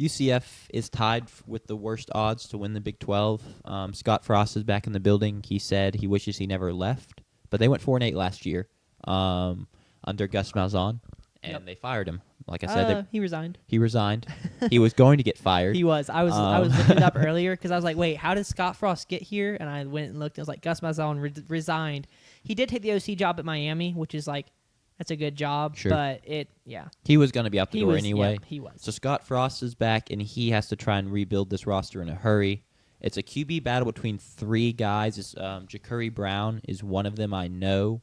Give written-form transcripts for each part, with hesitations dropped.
UCF is tied with the worst odds to win the Big 12. Scott Frost is back in the building. He said he wishes he never left, but they went 4-8 last year under Gus Malzahn, and they fired him. Like I said, he resigned. He resigned. He was going to get fired. He was. I was looking it up earlier because I was like, wait, how did Scott Frost get here? And I went and looked. And I was like, Gus Malzahn resigned. He did take the OC job at Miami, which is like, that's a good job. Sure. But he was going to be out the door anyway. Yeah, he was. So Scott Frost is back, and he has to try and rebuild this roster in a hurry. It's a QB battle between three guys. Ja'Cory Brown is one of them, I know.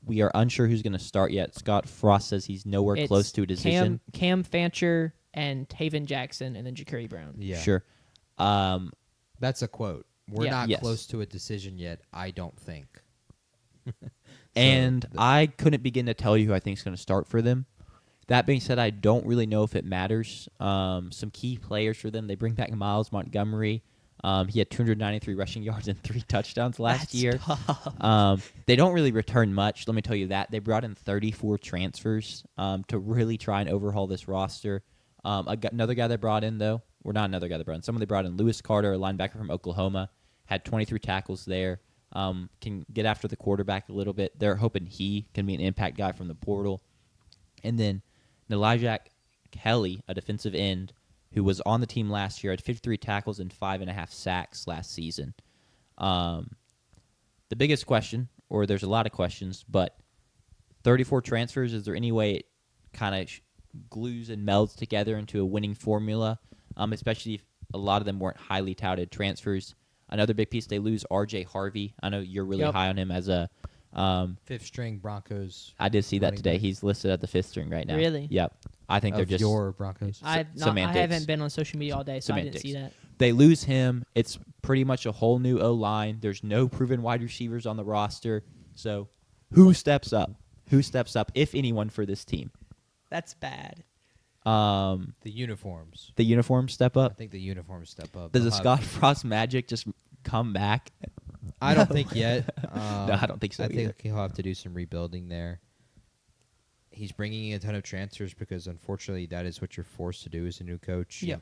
We are unsure who's going to start yet. Scott Frost says he's nowhere close to a decision. Cam Fancher and Taven Jackson, and then Ja'Cory Brown. Yeah. Sure. That's a quote. We're not Yes. close to a decision yet, I don't think. I couldn't begin to tell you who I think is going to start for them. That being said, I don't really know if it matters. Some key players for them, they bring back Miles Montgomery. He had 293 rushing yards and 3 touchdowns last year. They don't really return much, let me tell you that. They brought in 34 transfers to really try and overhaul this roster. Another guy they brought in, though, or not another guy they brought in, someone they brought in, Lewis Carter, a linebacker from Oklahoma, had 23 tackles there. Can get after the quarterback a little bit. They're hoping he can be an impact guy from the portal. And then Nalijak Kelly, a defensive end, who was on the team last year, had 53 tackles and 5.5 sacks last season. The biggest question, or there's a lot of questions, but 34 transfers, is there any way it kind of glues and melds together into a winning formula, especially if a lot of them weren't highly touted transfers? Another big piece, they lose R.J. Harvey. I know you're really high on him as a fifth string Broncos. I did see that today. He's listed at the 5th string right now. Really? Yep. I think they're just your Broncos. I semantics. haven't been on social media all day, so Semantics. I didn't see that. They lose him. It's pretty much a whole new O-line. There's no proven wide receivers on the roster. So who steps up? Who steps up, if anyone, for this team? That's bad. The uniforms. The uniforms step I up? think the uniforms step up. Does the They'll Scott have- Frost magic just come back? I don't think yet. No, I don't think so I either. think he'll have to do some rebuilding there. He's bringing in a ton of transfers because, unfortunately, that is what you're forced to do as a new coach. Yeah.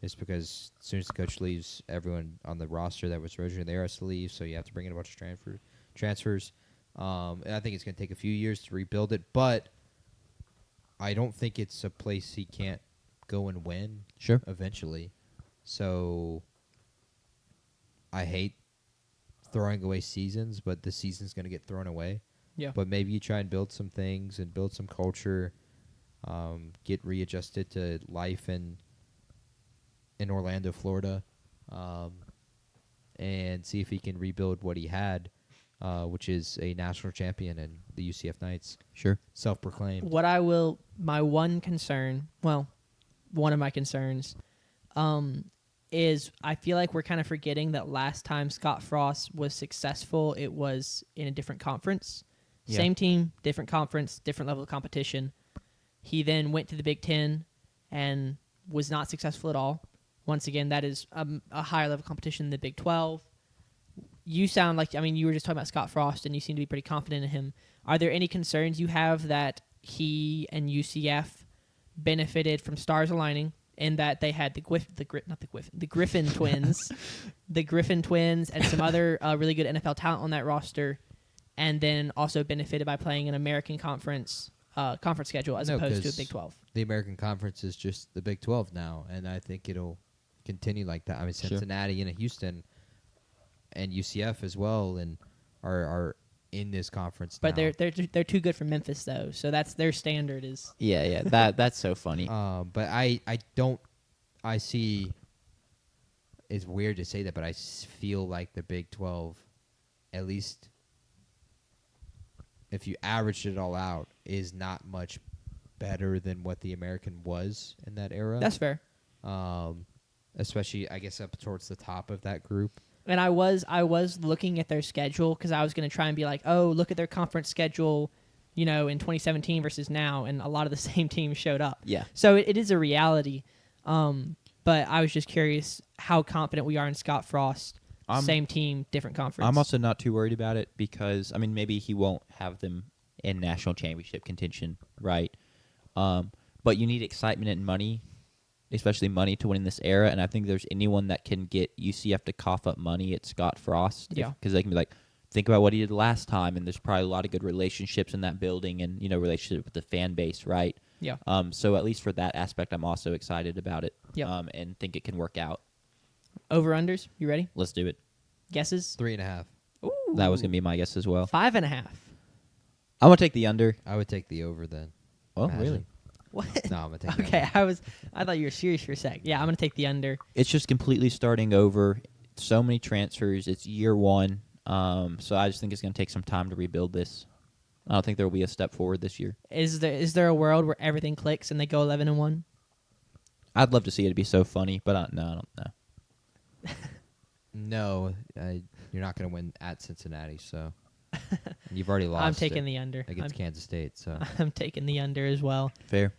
It's because as soon as the coach leaves, everyone on the roster that was originally there has to leave, so you have to bring in a bunch of transfers. And I think it's going to take a few years to rebuild it, but I don't think it's a place he can't go and win Sure. eventually. So I hate throwing away seasons, but the season's going to get thrown away. Yeah. But maybe you try and build some things and build some culture, get readjusted to life in Orlando, Florida, and see if he can rebuild what he had, which is a national champion in the UCF Knights. Sure. Self-proclaimed. My one concern, well, one of my concerns, is I feel like we're kind of forgetting that last time Scott Frost was successful, it was in a different conference. Yeah. Same team, different conference, different level of competition. He then went to the Big Ten and was not successful at all. Once again, that is a higher level competition than the Big 12. You sound like, you were just talking about Scott Frost, and you seem to be pretty confident in him. Are there any concerns you have that he and UCF benefited from stars aligning, in that they had the Griffin twins, the Griffin twins, and some other really good NFL talent on that roster, and then also benefited by playing an American conference schedule as opposed to a Big 12? The American Conference is just the Big 12 now, and I think it'll continue like that. I mean, Cincinnati and Houston and UCF as well, and are in this conference but now. they're too good for Memphis though, so that's their standard is. Yeah. That's so funny. But I see. It's weird to say that, but I feel like the Big 12, at least if you averaged it all out, is not much better than what the American was in that era. That's fair. Especially, I guess, up towards the top of that group. And I was looking at their schedule because I was going to try and be like, oh, look at their conference schedule, in 2017 versus now, and a lot of the same teams showed up. Yeah. So it is a reality. But I was just curious how confident we are in Scott Frost. Same team, different conference. I'm also not too worried about it because, maybe he won't have them in national championship contention, right? But you need excitement and money especially money, to win in this era. And I think there's anyone that can get UCF to cough up money, it's Scott Frost. Yeah. Because they can be like, think about what he did last time, and there's probably a lot of good relationships in that building and, relationship with the fan base, right? Yeah. So at least for that aspect, I'm also excited about it. Yeah. And think it can work out. Over-unders, you ready? Let's do it. Guesses? 3.5. Ooh. That was going to be my guess as well. 5.5. I'm going to take the under. I would take the over then. Oh, Imagine. really? What? No, I'm gonna take. The Okay, under. I thought you were serious for a sec. Yeah, I'm gonna take the under. It's just completely starting over. So many transfers. It's year one. So I just think it's going to take some time to rebuild this. I don't think there will be a step forward this year. Is there a world where everything clicks and they go 11-1? I'd love to see it be so funny, but no, I don't know. No, you're not gonna win at Cincinnati. So you've already lost. I'm taking the under. against Kansas State. So I'm taking the under as well. Fair.